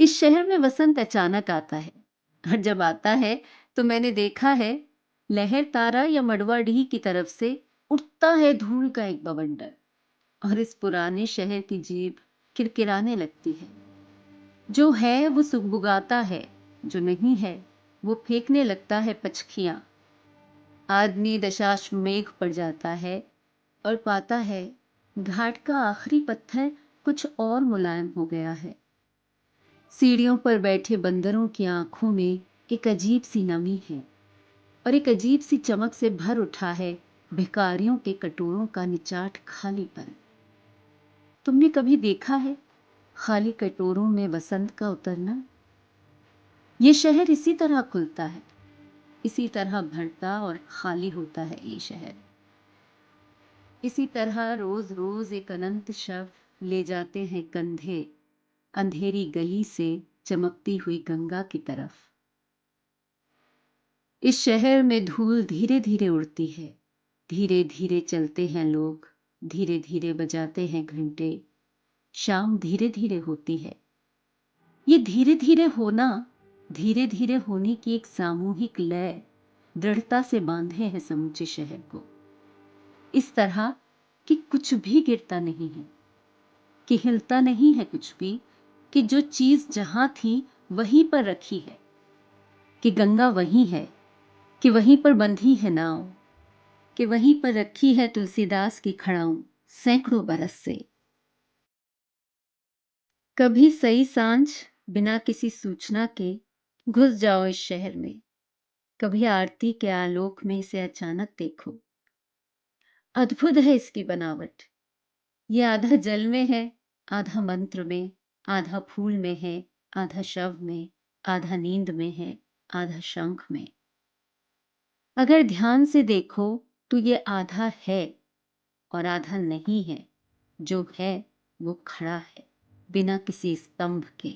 इस शहर में वसंत अचानक आता है और जब आता है तो मैंने देखा है लहर तारा या मड़वाडीह की तरफ से उठता है धूल का एक बवंडर और इस पुराने शहर की जीभ किरकिराने लगती है। जो है वो सुगबुगाता है, जो नहीं है वो फेंकने लगता है पचखियां। आदमी दशाश्वमेध पड़ जाता है और पाता है घाट का आखिरी पत्थर कुछ और मुलायम हो गया है। सीढ़ियों पर बैठे बंदरों की आंखों में एक अजीब सी नमी है और एक अजीब सी चमक से भर उठा है भिखारियों के कटोरों का निचाट खालीपन। तुमने कभी देखा है खाली कटोरों में वसंत का उतरना? ये शहर इसी तरह खुलता है, इसी तरह भरता और खाली होता है ये शहर। इसी तरह रोज रोज एक अनंत शव ले जाते हैं कंधे अंधेरी गली से चमकती हुई गंगा की तरफ। इस शहर में धूल धीरे धीरे उड़ती है, धीरे धीरे चलते हैं लोग, धीरे धीरे बजाते हैं घंटे। शाम धीरे धीरे होती है। ये धीरे धीरे होना, धीरे धीरे होने की एक सामूहिक लय दृढ़ता से बांधे है समूचे शहर को। इस तरह कि कुछ भी गिरता नहीं है, कि हिलता नहीं है कुछ भी, कि जो चीज जहां थी वहीं पर रखी है, कि गंगा वहीं है, कि वहीं पर बंधी है नाव, कि वहीं पर रखी है तुलसीदास की खड़ाऊं सैकड़ों बरस से। कभी सही सांझ बिना किसी सूचना के घुस जाओ इस शहर में, कभी आरती के आलोक में इसे अचानक देखो। अद्भुत है इसकी बनावट। ये आधा जल में है, आधा मंत्र में, आधा फूल में है, आधा शव में, आधा नींद में है, आधा शंख में। अगर ध्यान से देखो तो ये आधा है और आधा नहीं है। जो है वो खड़ा है बिना किसी स्तंभ के।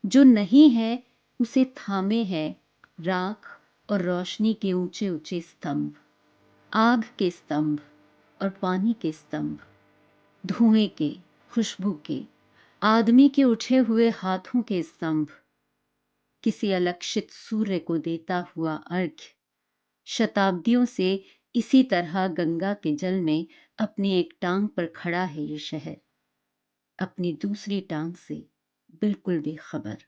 जो नहीं है उसे थामे है राख और रोशनी के ऊंचे ऊंचे स्तंभ, आग के स्तंभ और पानी के स्तंभ, धुएं के, खुशबू के, आदमी के उठे हुए हाथों के स्तंभ, किसी अलक्षित सूर्य को देता हुआ अर्घ्य। शताब्दियों से इसी तरह गंगा के जल में अपनी एक टांग पर खड़ा है ये शहर, अपनी दूसरी टांग से बिल्कुल बेखबर।